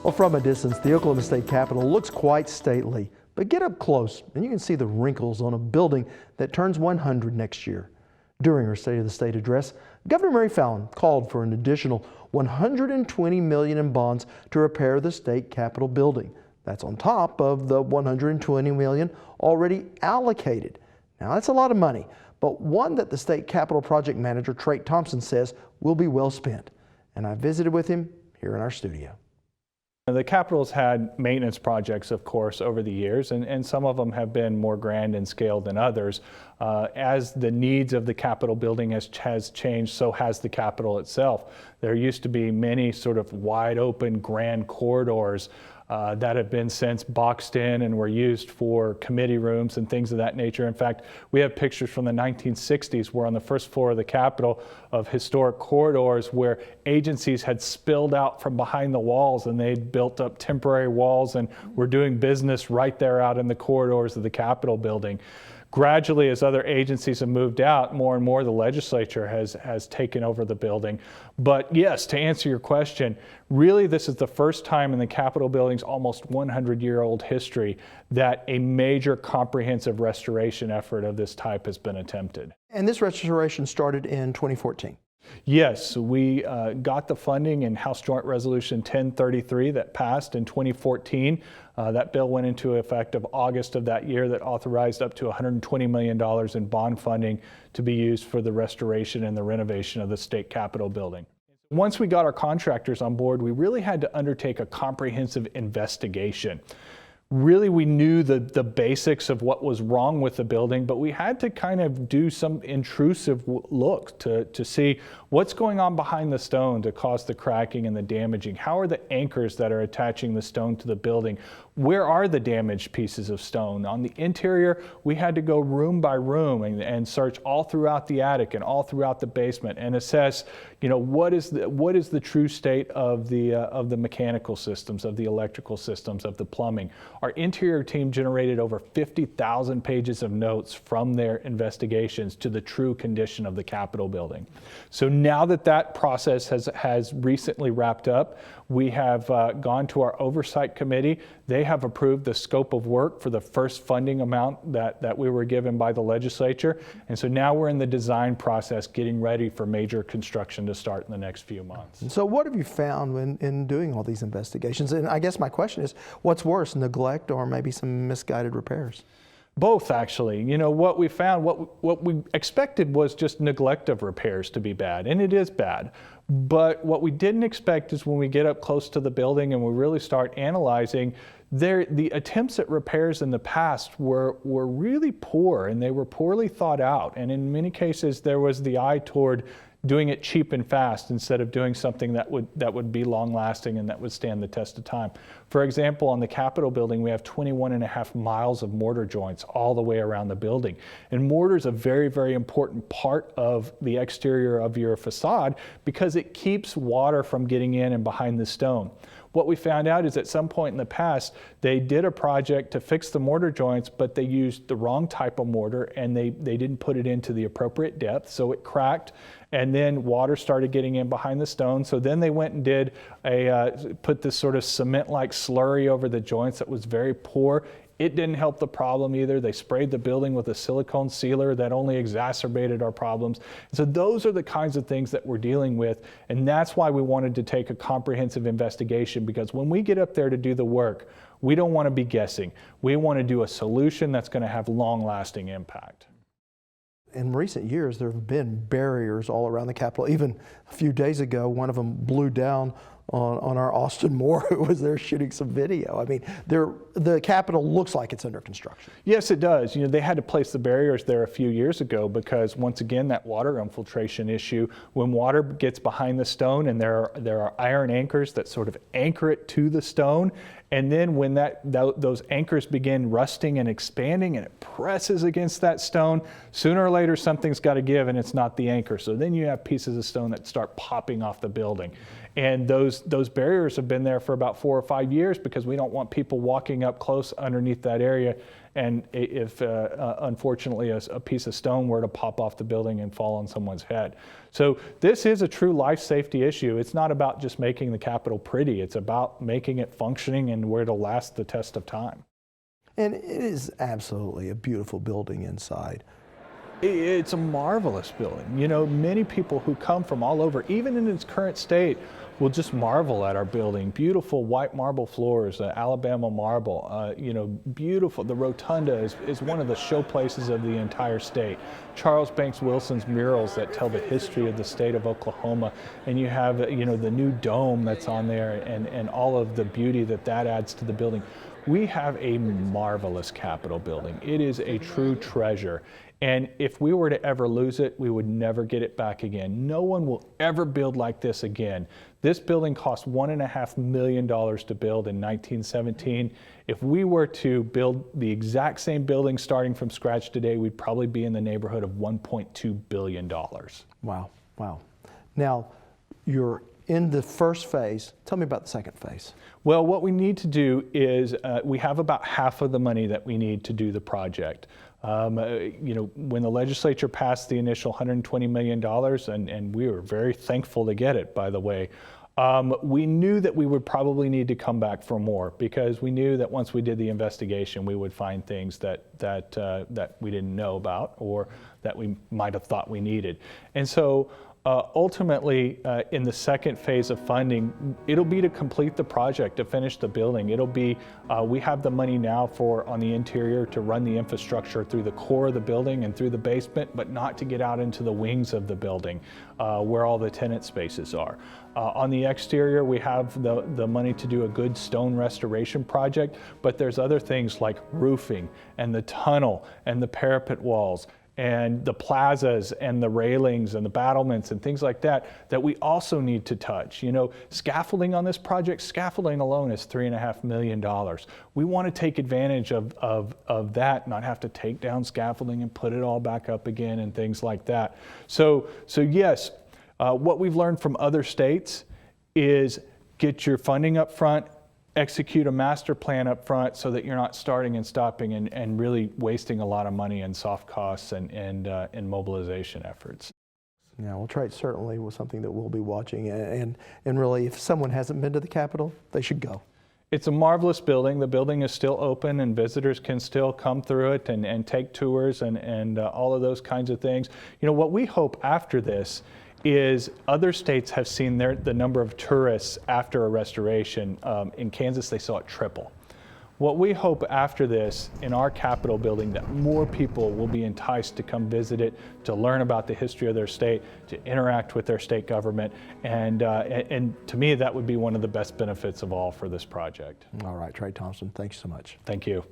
Well, from a distance, the Oklahoma State Capitol looks quite stately, but get up close and you can see the wrinkles on a building that turns 100 next year. During her State of the State address, Governor Mary Fallin called for an additional $120 million in bonds to repair the state Capitol building. That's on top of the $120 million already allocated. Now, that's a lot of money, but one that the state Capitol project manager, Thompson, says will be well spent. And I visited with him here in our studio. The Capitol's had maintenance projects, of course, over the years, and some of them have been more grand in scale than others. As the needs of the Capitol building has changed, so has the Capitol itself. There used to be many sort of wide open grand corridors that have been since boxed in and were used for committee rooms and things of that nature. In fact, we have pictures from the 1960s where on the first floor of the Capitol of historic corridors where agencies had spilled out from behind the walls and they'd built up temporary walls and were doing business right there out in the corridors of the Capitol building. Gradually, as other agencies have moved out, more and more the legislature has taken over the building. But yes, to answer your question, really this is the first time in the Capitol building's almost 100-year-old history that a major comprehensive restoration effort of this type has been attempted. And this restoration started in 2014. Yes, we got the funding in House Joint Resolution 1033 that passed in 2014. That bill went into effect of August of that year that authorized up to $120 million in bond funding to be used for the restoration and the renovation of the state Capitol building. Once we got our contractors on board, we really had to undertake a comprehensive investigation. Really, we knew the basics of what was wrong with the building, but we had to kind of do some intrusive look to see what's going on behind the stone to cause the cracking and the damaging. How are the anchors that are attaching the stone to the building? Where are the damaged pieces of stone? On the interior, we had to go room by room and search all throughout the attic and all throughout the basement and assess, you know, what is the true state of the mechanical systems, of the electrical systems, of the plumbing. Our interior team generated over 50,000 pages of notes from their investigations to the true condition of the Capitol building. So now that process has recently wrapped up, we have gone to our oversight committee. They have approved the scope of work for the first funding amount that we were given by the legislature. And so now we're in the design process, getting ready for major construction to start in the next few months. And so what have you found in doing all these investigations? And I guess my question is, what's worse, neglect or maybe some misguided repairs? Both, actually. You know, what we found, what we expected was just neglect of repairs to be bad, and it is bad. But what we didn't expect is when we get up close to the building and we really start analyzing, the attempts at repairs in the past were really poor, and they were poorly thought out. And in many cases, there was the eye toward doing it cheap and fast instead of doing something that would be long lasting and that would stand the test of time. For example, on the Capitol building, we have 21.5 miles of mortar joints all the way around the building. And mortar is a very, very important part of the exterior of your facade because it keeps water from getting in and behind the stone. What we found out is at some point in the past, they did a project to fix the mortar joints, but they used the wrong type of mortar and they didn't put it into the appropriate depth, so it cracked, and then water started getting in behind the stone. So then they went and did put this sort of cement-like slurry over the joints that was very poor. It didn't help the problem either. They sprayed the building with a silicone sealer that only exacerbated our problems. So those are the kinds of things that we're dealing with, and that's why we wanted to take a comprehensive investigation, because when we get up there to do the work, we don't want to be guessing. We want to do a solution that's going to have long-lasting impact. In recent years, there have been barriers all around the Capitol. Even a few days ago, one of them blew down on our Austin Moore, who was there shooting some video. I mean, the Capitol looks like it's under construction. Yes, it does. You know, they had to place the barriers there a few years ago because, once again, that water infiltration issue, when water gets behind the stone and there are iron anchors that sort of anchor it to the stone, and then when those anchors begin rusting and expanding and it presses against that stone, sooner or later something's got to give and it's not the anchor. So then you have pieces of stone that start popping off the building. And those barriers have been there for about 4 or 5 years because we don't want people walking up close underneath that area and if unfortunately a piece of stone were to pop off the building and fall on someone's head. So this is a true life safety issue. It's not about just making the Capitol pretty, it's about making it functioning and where it'll last the test of time. And it is absolutely a beautiful building inside. It's a marvelous building. You know, many people who come from all over, even in its current state, will just marvel at our building. Beautiful white marble floors, Alabama marble, you know, beautiful. The rotunda is one of the show places of the entire state. Charles Banks Wilson's murals that tell the history of the state of Oklahoma. And you have, you know, the new dome that's on there and all of the beauty that adds to the building. We have a marvelous Capitol building. It is a true treasure. And if we were to ever lose it, we would never get it back again. No one will ever build like this again. This building cost $1.5 million to build in 1917. If we were to build the exact same building starting from scratch today, we'd probably be in the neighborhood of $1.2 billion. Wow, wow. Now, you're in the first phase. Tell me about the second phase. Well, what we need to do is we have about half of the money that we need to do the project. You know, when the legislature passed the initial $120 million, and we were very thankful to get it, by the way, we knew that we would probably need to come back for more, because we knew that once we did the investigation, we would find things that we didn't know about or that we might have thought we needed. And so ultimately, in the second phase of funding, it'll be to complete the project, to finish the building. It'll be, we have the money now on the interior to run the infrastructure through the core of the building and through the basement, but not to get out into the wings of the building where all the tenant spaces are. On the exterior, we have the money to do a good stone restoration project, but there's other things like roofing and the tunnel and the parapet walls and the plazas and the railings and the battlements and things like that we also need to touch. You know, scaffolding on this project, scaffolding alone is $3.5 million. We want to take advantage of that, not have to take down scaffolding and put it all back up again and things like that. So yes, what we've learned from other states is get your funding up front, execute a master plan up front so that you're not starting and stopping and really wasting a lot of money in soft costs and mobilization efforts. Yeah, well, trade certainly was something that we'll be watching, and really, if someone hasn't been to the Capitol, they should go. It's a marvelous building. The building is still open and visitors can still come through it and take tours and all of those kinds of things. You know, what we hope after this is other states have seen the number of tourists after a restoration. In Kansas, they saw it triple. What we hope after this in our Capitol building, that more people will be enticed to come visit it, to learn about the history of their state, to interact with their state government, and to me, that would be one of the best benefits of all for this project. All right, Trey Thompson, thanks so much. Thank you.